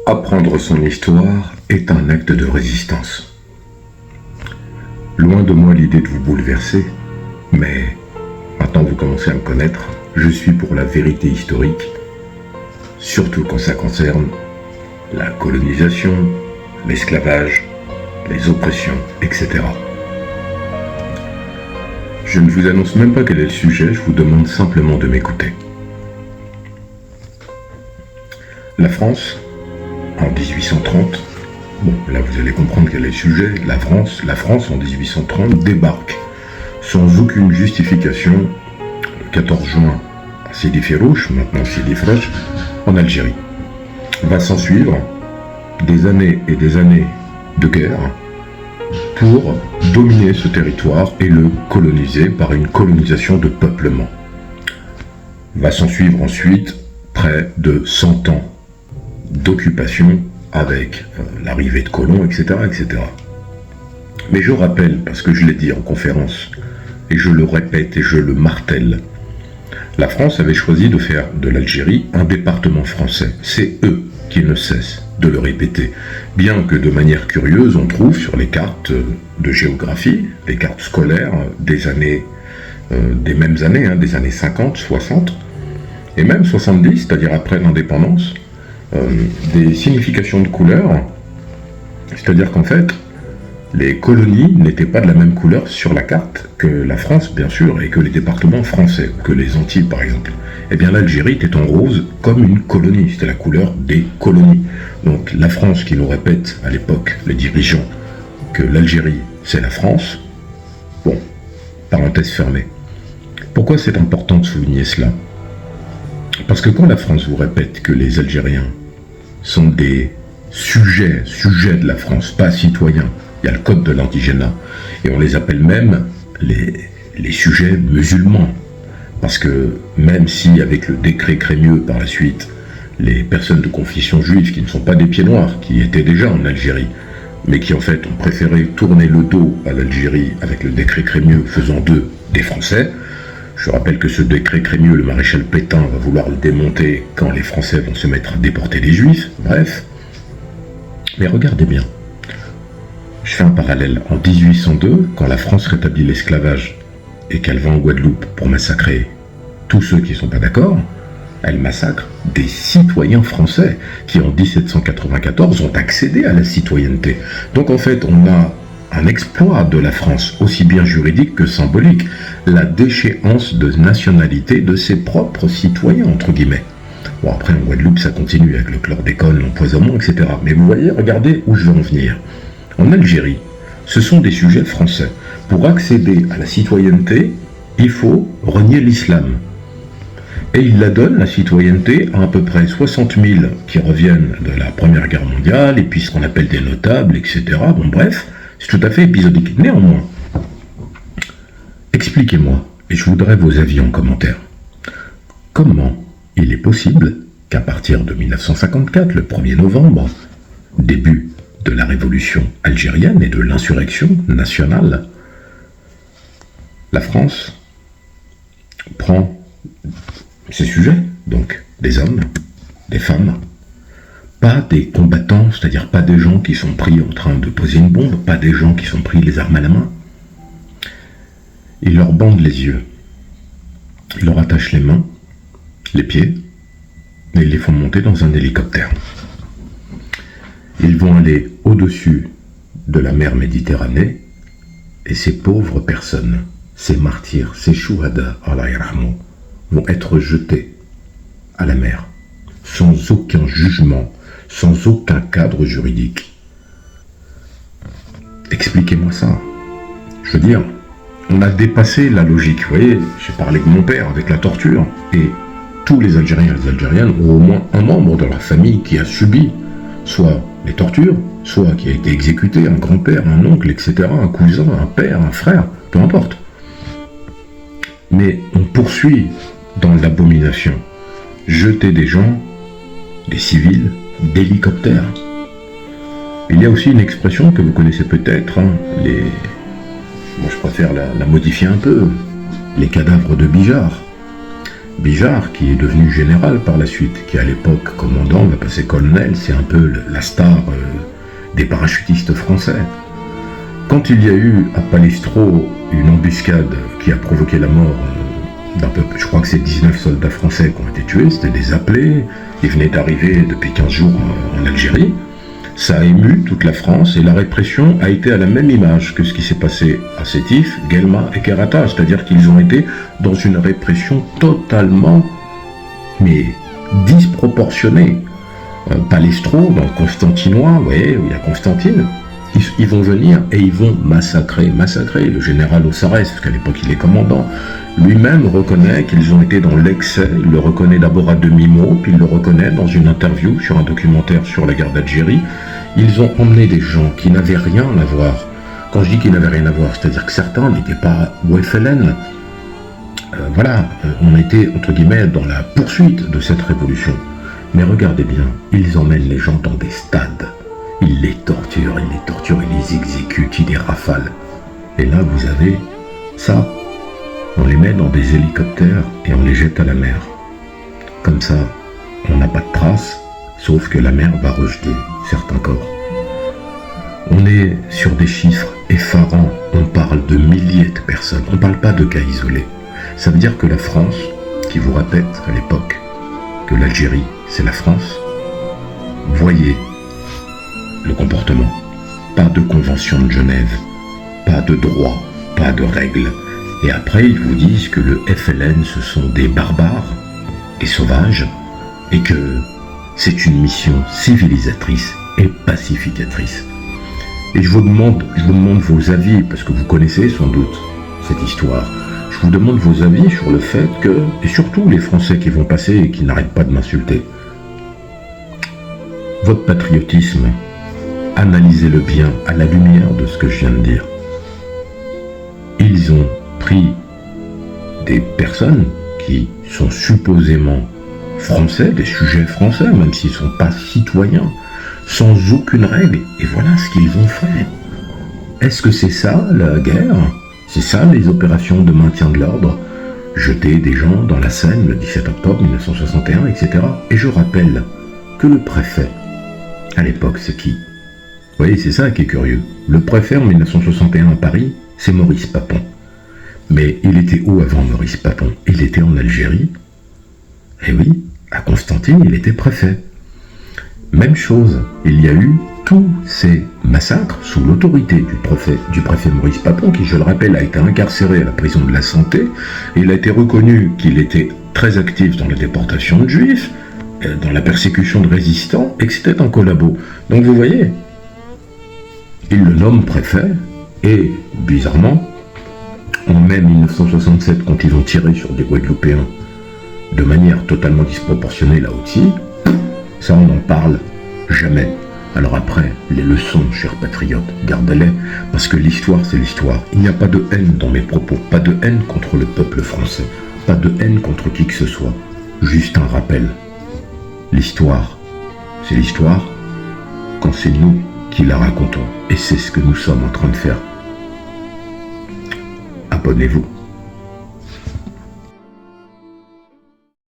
Apprendre son histoire est un acte de résistance. Loin de moi l'idée de vous bouleverser, mais maintenant vous commencez à me connaître, je suis pour la vérité historique, surtout quand ça concerne la colonisation, l'esclavage, les oppressions, etc. Je ne vous annonce même pas quel est le sujet, je vous demande simplement de m'écouter. La France, en 1830, bon, là vous allez comprendre quel est le sujet, la France en 1830 débarque sans aucune justification le 14 juin à Sidi Ferrouch, maintenant Sidi Fraj, en Algérie. Va s'en suivre des années et des années de guerre pour dominer ce territoire et le coloniser par une colonisation de peuplement. Va s'en suivre ensuite près de 100 ans d'occupation avec l'arrivée de colons, etc., etc. Mais je rappelle, parce que je l'ai dit en conférence, et je le répète et je le martèle, la France avait choisi de faire de l'Algérie un département français. C'est eux qui ne cessent de le répéter. Bien que de manière curieuse, on trouve sur les cartes de géographie, les cartes scolaires des années, des mêmes années, des années 50, 60, et même 70, c'est-à-dire après l'indépendance, des significations de couleurs, c'est-à-dire qu'en fait, les colonies n'étaient pas de la même couleur sur la carte que la France, bien sûr, et que les départements français, que les Antilles, par exemple. Eh bien, l'Algérie était en rose comme une colonie, c'était la couleur des colonies. Donc, la France qui nous répète, à l'époque, les dirigeants, que l'Algérie, c'est la France, bon, parenthèse fermée. Pourquoi c'est important de souligner cela ? Parce que quand la France vous répète que les Algériens sont des sujets de la France, pas citoyens, il y a le code de l'indigénat, et on les appelle même les sujets musulmans, parce que même si avec le décret Crémieux par la suite, les personnes de confession juive qui ne sont pas des pieds noirs, qui étaient déjà en Algérie, mais qui en fait ont préféré tourner le dos à l'Algérie avec le décret Crémieux faisant d'eux des Français. Je rappelle que ce décret Crémieux, le maréchal Pétain va vouloir le démonter quand les Français vont se mettre à déporter les Juifs, bref. Mais regardez bien, je fais un parallèle. En 1802, quand la France rétablit l'esclavage et qu'elle va en Guadeloupe pour massacrer tous ceux qui ne sont pas d'accord, elle massacre des citoyens français qui en 1794 ont accédé à la citoyenneté. Donc en fait, on a un exploit de la France, aussi bien juridique que symbolique, la déchéance de nationalité de ses propres citoyens, entre guillemets. Bon, après, en Guadeloupe, ça continue avec le chlordécone, l'empoisonnement, etc. Mais vous voyez, regardez où je veux en venir. En Algérie, ce sont des sujets français. Pour accéder à la citoyenneté, il faut renier l'islam. Et il la donne, la citoyenneté, à peu près 60 000 qui reviennent de la Première Guerre mondiale, et puis ce qu'on appelle des notables, etc. Bon, bref, c'est tout à fait épisodique. Néanmoins, expliquez-moi, et je voudrais vos avis en commentaire. Comment il est possible qu'à partir de 1954, le 1er novembre, début de la révolution algérienne et de l'insurrection nationale, la France prend ces sujets, donc des hommes, des femmes, pas des combattants, c'est-à-dire pas des gens qui sont pris en train de poser une bombe, pas des gens qui sont pris les armes à la main. Ils leur bandent les yeux, ils leur attachent les mains, les pieds, et ils les font monter dans un hélicoptère. Ils vont aller au-dessus de la mer Méditerranée, et ces pauvres personnes, ces martyrs, ces chouhada, Allah yarhamou, vont être jetés à la mer, sans aucun jugement, sans aucun cadre juridique. Expliquez-moi ça. Je veux dire, on a dépassé la logique. Vous voyez, j'ai parlé de mon père avec la torture, et tous les Algériens et les Algériennes ont au moins un membre de leur famille qui a subi soit les tortures, soit qui a été exécuté, un grand-père, un oncle, etc., un cousin, un père, un frère, peu importe. Mais on poursuit dans l'abomination. Jeter des gens, des civils, d'hélicoptères. Il y a aussi une expression que vous connaissez peut-être, moi je préfère la modifier un peu, les cadavres de Bijar. Bijard, qui est devenu général par la suite, qui à l'époque commandant, va passer colonel, c'est un peu la star des parachutistes français. Quand il y a eu à Palestro une embuscade qui a provoqué la mort d'un peu, je crois que c'est 19 soldats français qui ont été tués, c'était des appelés, ils venaient d'arriver depuis 15 jours en Algérie, ça a ému toute la France et la répression a été à la même image que ce qui s'est passé à Sétif, Guelma et Kerata, c'est-à-dire qu'ils ont été dans une répression totalement, mais disproportionnée. Palestro, dans le Constantinois, vous voyez, où il y a Constantine, ils vont venir et ils vont massacrer le général Ossarès, parce qu'à l'époque il est commandant, lui-même reconnaît qu'ils ont été dans l'excès, il le reconnaît d'abord à demi-mot, puis il le reconnaît dans une interview sur un documentaire sur la guerre d'Algérie. Ils ont emmené des gens qui n'avaient rien à voir. Quand je dis qu'ils n'avaient rien à voir, c'est-à-dire que certains n'étaient pas au FLN. On était, entre guillemets, dans la poursuite de cette révolution. Mais regardez bien, ils emmènent les gens dans des stades. Ils les torturent, ils les exécutent, ils les rafalent. Et là, vous avez ça. On les met dans des hélicoptères et on les jette à la mer. Comme ça, on n'a pas de traces, sauf que la mer va rejeter certains corps. On est sur des chiffres effarants. On parle de milliers de personnes. On ne parle pas de cas isolés. Ça veut dire que la France, qui vous répète à l'époque que l'Algérie, c'est la France, voyez le comportement. Pas de convention de Genève, pas de droit, pas de règles. Et après, ils vous disent que le FLN, ce sont des barbares, des sauvages, et que c'est une mission civilisatrice et pacificatrice. Et je vous demande vos avis, parce que vous connaissez sans doute cette histoire. Je vous demande vos avis sur le fait que, et surtout les Français qui vont passer et qui n'arrêtent pas de m'insulter, votre patriotisme, analysez-le bien à la lumière de ce que je viens de dire. Ils ont pris des personnes qui sont supposément français, des sujets français, même s'ils ne sont pas citoyens, sans aucune règle, et voilà ce qu'ils ont fait. Est-ce que c'est ça la guerre? C'est ça les opérations de maintien de l'ordre? Jeter des gens dans la Seine le 17 octobre 1961, etc. Et je rappelle que le préfet, à l'époque, c'est qui? Vous voyez, c'est ça qui est curieux. Le préfet en 1961 à Paris, c'est Maurice Papon. Mais il était où avant Maurice Papon? Il était en Algérie. Et oui, à Constantine, il était préfet. Même chose, il y a eu tous ces massacres sous l'autorité du préfet Maurice Papon, qui, je le rappelle, a été incarcéré à la prison de la Santé, et il a été reconnu qu'il était très actif dans la déportation de juifs, dans la persécution de résistants, et que c'était un collabo. Donc vous voyez, il le nomme préfet, et bizarrement, en mai 1967, quand ils ont tiré sur des Guadeloupéens de manière totalement disproportionnée là aussi, ça on n'en parle jamais. Alors après, les leçons, chers patriotes, gardez-les, parce que l'histoire c'est l'histoire. Il n'y a pas de haine dans mes propos, pas de haine contre le peuple français, pas de haine contre qui que ce soit, juste un rappel. L'histoire, c'est l'histoire quand c'est nous qui la racontons, et c'est ce que nous sommes en train de faire. Abonnez-vous.